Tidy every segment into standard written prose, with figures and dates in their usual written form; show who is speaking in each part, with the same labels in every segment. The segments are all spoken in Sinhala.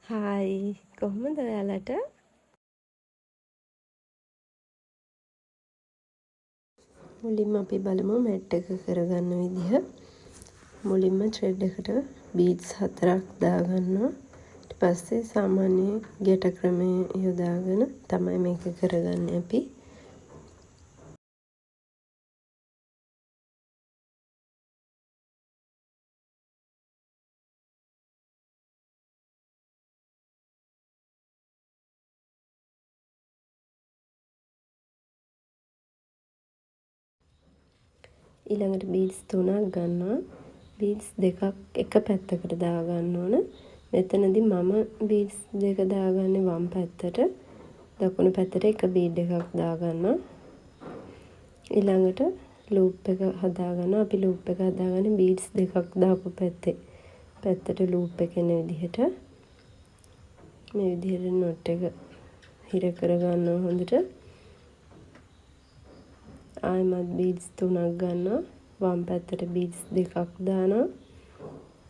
Speaker 1: හායි කොහොමද ඔයාලට? මුලින්ම අපි බලමු මැට් එක කරගන්න විදිහ. මුලින්ම ත්‍රෙඩ් එකට බීඩ්ස් 4ක් දාගන්නවා. ඊට පස්සේ සාමාන්‍ය ගැට ක්‍රමය යොදාගෙන තමයි මේක කරගන්නේ අපි. ඊළඟට බීඩ්ස් 3ක් ගන්නවා. බීඩ්ස් දෙකක් එක පැත්තකට දාගන්න ඕන. මෙතනදී මම බීඩ්ස් දෙක දාගන්නේ වම් පැත්තට. දකුණු පැත්තට එක බීඩ් එකක් දාගන්නවා. ඊළඟට ලූප් එක හදාගන්නවා. අපි ලූප් එක හදාගන්නේ බීඩ්ස් දෙකක් දාපු පැත්තට ලූප් එක එන විදිහට. මේ විදිහට නොට් එක හිර කරගන්නවා හොඳට. ආයමත් බීඩ්ස් 3ක් ගන්නවා. වම් පැත්තට බීඩ්ස් දෙකක් දානවා.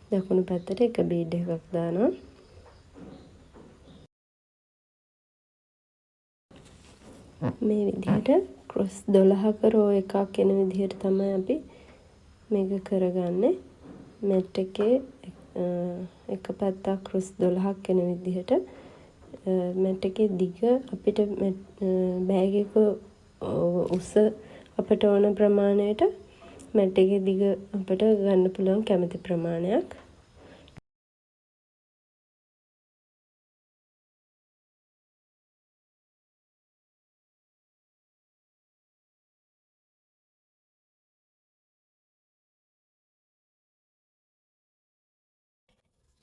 Speaker 1: දකුණු පැත්තට එක බීඩ් එකක් දානවා. මේ විදිහට ක්‍රොස් 12ක රෝ එකක් එන විදිහට තමයි අපි මේක කරගන්නේ. මැට් එකේ එක පැත්තක් ක්‍රොස් 12ක් එන විදිහට මැට් එකේ දිග අපිට බෑග් එක උස අපට ඕන ප්‍රමාණයට මැට් එකේ දිග අපට ගන්න පුළුවන් කැමති ප්‍රමාණයක්.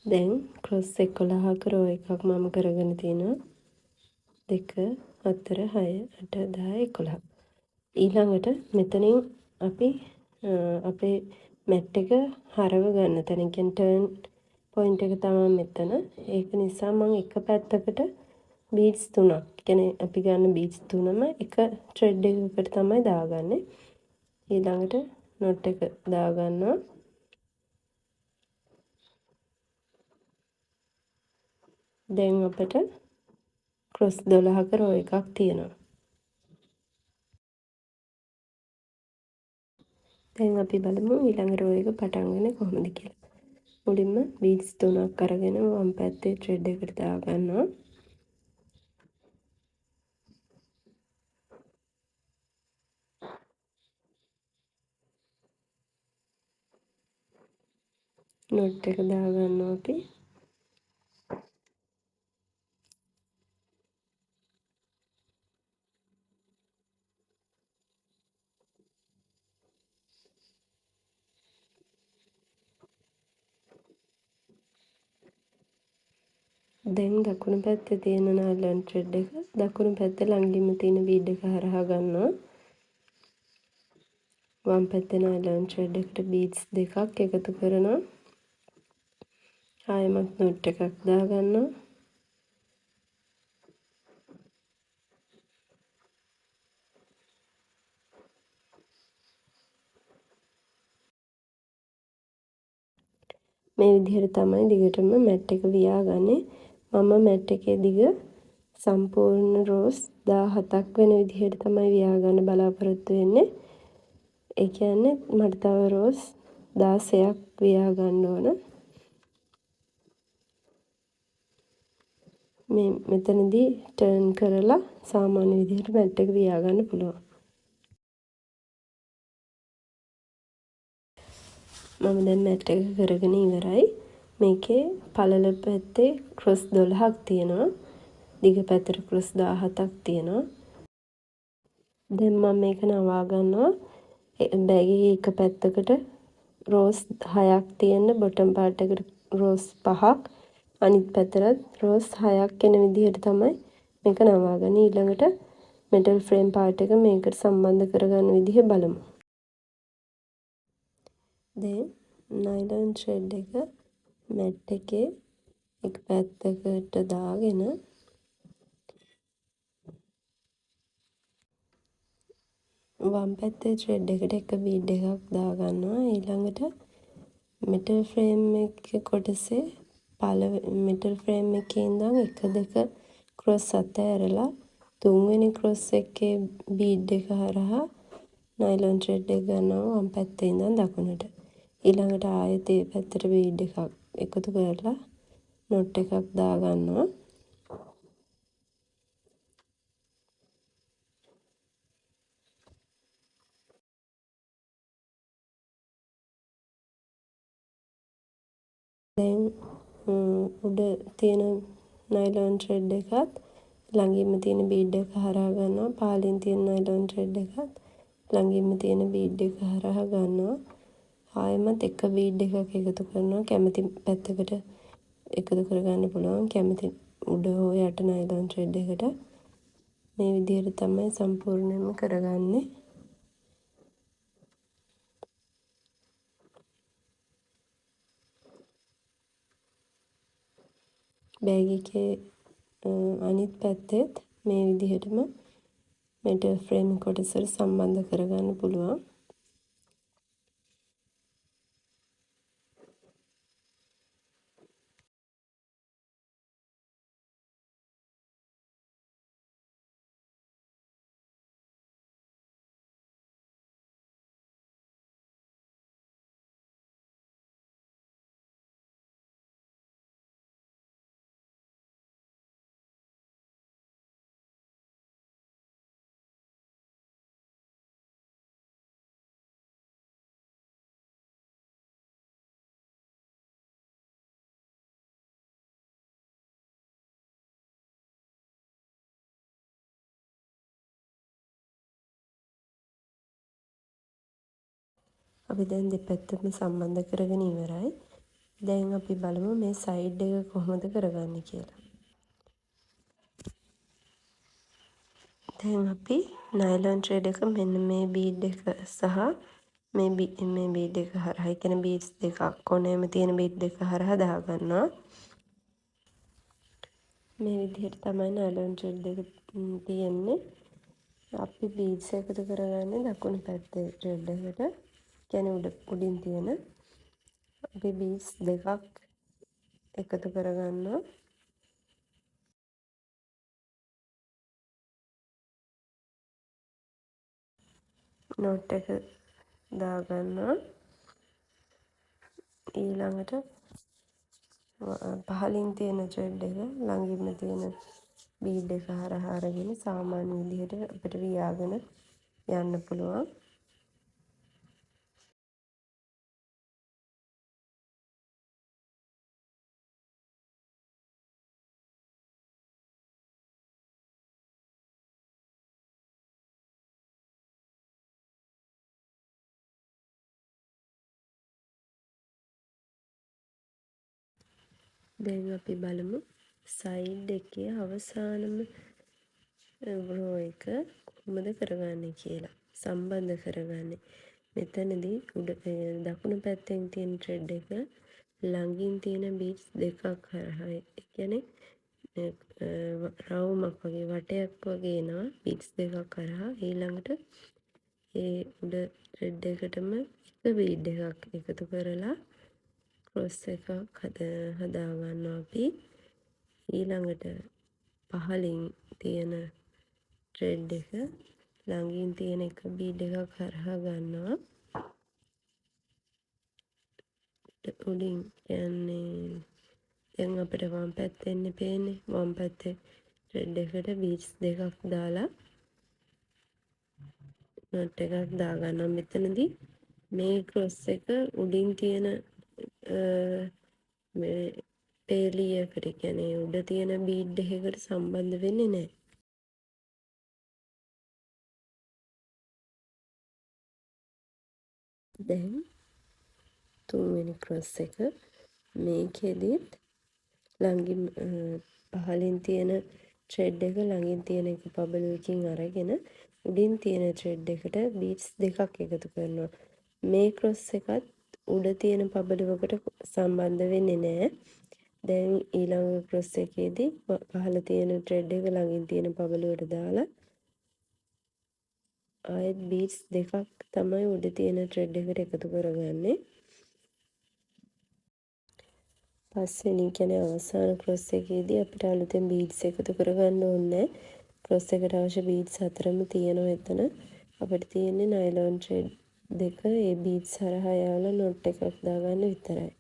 Speaker 1: දැන් ක්‍රොස් 11ක රෝ එකක් මම කරගෙන තියෙනවා. 2 4 6 8 10 11. ඊළඟට මෙතනින් අපි අපේ මැට් එක හරව ගන්න තැන කියන්නේ ටර්න් පොයින්ට් එක තමයි මෙතන. ඒක නිසා මම එක පැත්තකට බීඩ්ස් 3ක් කියන්නේ අපි ගන්න බීඩ්ස් 3ම එක ත්‍රෙඩ් එකකට තමයි දාගන්නේ. ඊළඟට නොට් එක දාගන්නවා. දැන් අපිට ක්‍රොස් 12ක රෝ එකක් තියෙනවා. දැන් අපි බලමු ඊළඟ රෝ එක පටන් ගන්න කොහොමද කියලා. මුලින්ම බීඩ්ස් 3ක් අරගෙන වම් පැත්තේ ත්‍රෙඩ් එකට දාගන්නවා. නොට් එක දාගන්නවා අපි. දැන් දකුණු පැත්තේ තියෙන නයිලොන් ත්‍රෙඩ් එක දකුණු පැත්තේ ළඟින්ම තියෙන බීඩ් එක හරහා ගන්නවා. වම් පැත්තේ නයිලොන් ත්‍රෙඩ් එකට බීඩ්ස් දෙකක් එකතු කරනවා. ආයෙමත් නොට් එකක් දාගන්නවා. මේ විදිහට තමයි දිගටම මැට් එක ලියාගන්නේ. මම මැට් එකේ දිග සම්පූර්ණ රෝස් 17ක් වෙන විදිහට තමයි ලියාගන්න බලාපොරොත්තු වෙන්නේ. ඒ කියන්නේ මට තව රෝස් 16ක් ලියාගන්න ඕන. මේ මෙතනදී ටර්න් කරලා සාමාන්‍ය විදිහට මැට් එක ලියාගන්න පුළුවන්. මම දැන් මැට් එක කරගෙන ඉවරයි. මේකේ පළල පැත්තේ ක්‍රොස් 12ක් තියෙනවා. දිග පැත්තට ක්‍රොස් 17ක් තියෙනවා. දැන් මම මේක නවා ගන්නවා. බෑගේ එක පැත්තකට රෝස් 6ක් තියෙන බොටම් පාර්ට් එකට රෝස් 5ක් අනිත් පැත්තට රෝස් 6ක් එන විදිහට තමයි මේක නවා ගන්න. ඊළඟට මෙටල් ෆ්‍රේම් පාර්ට් එක මේකට සම්බන්ධ කරගන්න විදිහ බලමු. දැන් නයිලොන් ත්‍රෙඩ් එක මැට් එකේ එක පැත්තකට දාගෙන වම් පැත්තේ ත්‍රෙඩ් එකට එක බීඩ් එකක් දාගන්නවා. ඊළඟට මෙටල් ෆ්‍රේම් එක කොටසේ මිඩල් ෆ්‍රේම් එකේ ඉඳන් 1 2 ක්‍රොස් අතෑරලා තුන්වෙනි ක්‍රොස් එකේ බීඩ් එක හරහා නයිලොන් ත්‍රෙඩ් එක ගන්නවා වම් පැත්තේ ඉඳන් දකුණට. ඊළඟට ආයෙත් ඒ පැත්තට බීඩ් එකක් එකතු කරලා නොට් එකක් දාගන්නවා. දැන් උඩ තියෙන නයිලොන් ත්‍රෙඩ් එකත් ළඟින්ම තියෙන බීඩ් එක හරහා ගන්නවා. පහළින් තියෙන නයිලොන් ත්‍රෙඩ් එකත් ළඟින්ම තියෙන බීඩ් එක හරහා ගන්නවා. ආයෙමත් එක බීඩ් එකක් එකතු කරනවා. කැමති පැත්තකට එකතු කරගන්න පුළුවන්. කැමති උඩ හෝ යට නයිලොන් ත්‍රෙඩ් එකට. මේ විදිහට තමයි සම්පූර්ණයෙන්ම කරගන්නේ. බෑග් එකේ අනිත් පැත්තෙත් මේ විදිහටම මෙටල් ෆ්‍රේම් කොටසට සම්බන්ධ කරගන්න පුළුවන්. අපි දැන් දෙපැත්තම සම්බන්ධ කරගෙන ඉවරයි. දැන් අපි බලමු මේ සයිඩ් එක කොහොමද කරගන්නේ කියලා. දැන් අපි නයිලොන් ත්‍රෙඩ් එක මෙන්න මේ බීඩ් එක සහ මේ බීඩ් එක හරහා, ඒ කියන්නේ බීඩ්ස් දෙකක් කොනේම තියෙන බීඩ් දෙක හරහා දාගන්නවා. මේ විදිහට තමයි නයිලොන් ත්‍රෙඩ් එක තියෙන්නේ. අපි බීඩ්ස් එකතු කරගන්නේ දකුණු පැත්තේ ත්‍රෙඩ් එකට. කියන්නේ උඩින් තියෙන අපි බීඩ්ස් දෙකක් එකතු කරගන්නවා. නොට් එක දාගන්නවා. ඊළඟට පහලින් තියෙන ත්‍රෙඩ් එක ළඟින්ම තියෙන බීඩ් එක හරහා අරගෙන සාමාන්‍ය විදිහට අපිට රියාගෙන යන්න පුළුවන්. දැන් අපි බලමු සයිඩ් එකේ අවසානම රෝ එක කොහොමද කරගන්නේ කියලා. සම්බන්ධ කරගන්නේ. මෙතනදී දකුණු පැත්තෙන් තියෙන ත්‍රෙඩ් එක ළඟින් තියෙන බීඩ්ස් දෙකක් හරහා, ඒ කියන්නේ රවුමක් වගේ වටයක් වගේ එනවා බීඩ්ස් දෙකක් කරහා. ඊළඟට ඒ උඩ ත්‍රෙඩ් එකටම එක බීඩ් එකක් එකතු කරලා ක්‍රොස් එකක් හදා ගන්නවා අපි. ඊළඟට පහලින් තියෙන ත්‍රෙඩ් එක ළඟින් තියෙන එක බීඩ් එකක් හරහා ගන්නවා. උඩින් කියන්නේ දැන් අපිට වම් පැත්තෙන්නේ පේන්නේ. වම් පැත්තේ ත්‍රෙඩ් එකට බීඩ්ස් දෙකක් දාලා නොට් එකක් දාගන්නවා. මෙතනදී මේ ක්‍රොස් එක උඩින් තියෙන මේ පේලියකට, කියන්නේ උඩ තියෙන බීඩ් එකකට සම්බන්ධ වෙන්නේ නැහැ. දැන් තුන්වෙනි ක්‍රොස් එක මේකෙදිත් ළඟින් පහලින් තියෙන ත්‍රෙඩ් එක ළඟින් තියෙන එක බබල් එකකින් අරගෙන උඩින් තියෙන ත්‍රෙඩ් එකට බීඩ්ස් දෙකක් එකතු කරනවා. මේ ක්‍රොස් එකත් උඩ තියෙන පබලුවකට සම්බන්ධ වෙන්නේ නැහැ. දැන් ඊළඟ ක්‍රොස් එකේදී පහළ තියෙන ත්‍රෙඩ් එක ළඟින් තියෙන පබලුවට දාලා ආයෙත් බීඩ්ස් දෙකක් තමයි උඩ තියෙන ත්‍රෙඩ් එකට එකතු කරගන්නේ. පස්වෙනි කියන්නේ අවසාන ක්‍රොස් එකේදී අපිට අලුතෙන් බීඩ්ස් එකතු කරගන්න ඕනේ. ක්‍රොස් එකට අවශ්‍ය බීඩ්ස් 4ම තියෙනවා එතන. අපිට තියෙන්නේ නයිලොන් ත්‍රෙඩ් දෙක ඒ බීඩ්ස් හරහා යාලා නොට් එකක් දාගන්න විතරයි.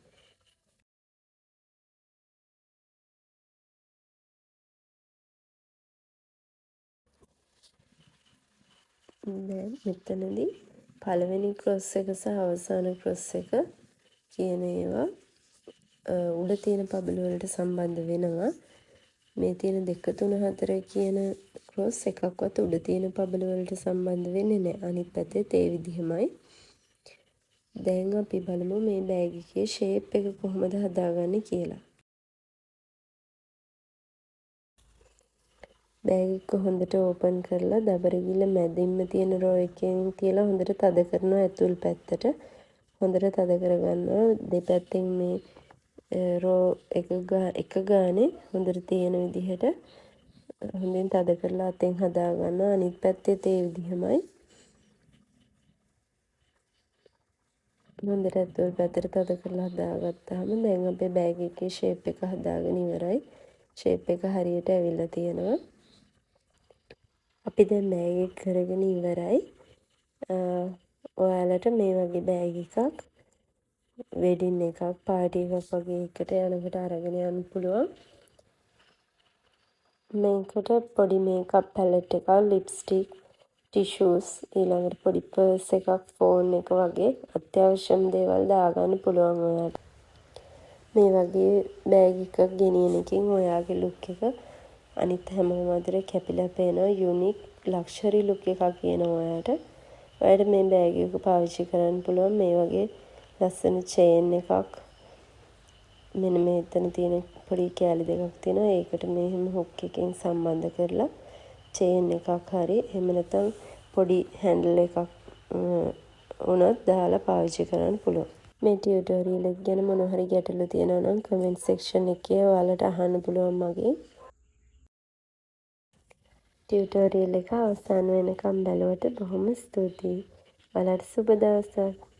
Speaker 1: දැන් මෙතනදී පළවෙනි ක්‍රොස් එක සහ අවසාන ක්‍රොස් එක කියන ඒවා උඩ තියෙන පබල වලට සම්බන්ධ වෙනවා. මේ තියෙන 2 3 4 කියන ක්‍රොස් එකක්වත් උඩ තියෙන පබල වලට සම්බන්ධ වෙන්නේ නැහැ. අනිත් පැත්තේ ඒ විදිහමයි. දැන් අපි බලමු මේ බෑග් එකේ ෂේප් එක කොහොමද හදාගන්නේ කියලා. බෑග් එක හොඳට ඕපන් කරලා දබරගිල්ල මැදින්ම තියෙන රෝ එකෙන් තියලා හොඳට තද කරනවා ඇතුල් පැත්තට. හොඳට තද කරගන්නවා දෙපැත්තෙන් මේ රෝ එක ගානේ හොඳට තියෙන විදිහට හොඳින් තද කරලා අතෙන් හදා ගන්නවා. අනිත් පැත්තෙත් ඒ විදිහමයි. හොඳට ඇතුල් පැත්තට තද කරලා හදාගත්තාම දැන් අපේ බෑග් එකේ ෂේප් එක හදාගෙන ඉවරයි. ෂේප් එක හරියට ඇවිල්ලා තියෙනවා. අපි දැන් බෑග් එක කරගෙන ඉවරයි. ඔයාලට මේ වගේ බෑග් එකක් වෙඩින් එකක් පාටි එකක් වගේ එකට යනකොට අරගෙන යන්න පුළුවන්. මේකට පොඩි මේකප් පැලට් එකක්, ලිප්ස්ටික්, ටිෂූස්, ඊළඟට පොඩි පර්ස් එකක්, ෆෝන් එක වගේ අත්‍යවශ්‍යම දේවල් දාගන්න පුළුවන් ඔයාලට. මේ වගේ බෑග් එකක් ගෙනියන එකෙන් ඔයාගේ ලුක් එක අනිත් හැමෝම අතර කැපිලා පේනවා. යුනික් ලක්ෂරි ලුක් එකක් එනවා ඔයාට. ඔයාලට මේ බෑග් එක පාවිච්චි කරන්න පුළුවන්. මේ වගේ ලස්සන චේන් එකක් මෙන්න මෙතන තියෙන පොඩි කෑලි දෙකක් තියෙනවා. ඒකට මෙහෙම හුක් එකකින් සම්බන්ධ කරලා චේන් එකක් හරි එහෙම නැත්නම් පොඩි හැන්ඩල් එකක් උනත් දාලා පාවිච්චි කරන්න පුළුවන්. මේ ටියුටෝරියල් එක ගැන මොන හරි ගැටලු තියෙනවා නම් කමෙන්ට් සෙක්ෂන් එකේ ඔයාලට අහන්න පුළුවන් මගෙන්. ටියුටෝරියල් එක අවසන් වෙනකම් බැලුවට බොහොම ස්තුතියි. ඔයාලට සුබ දවසක්.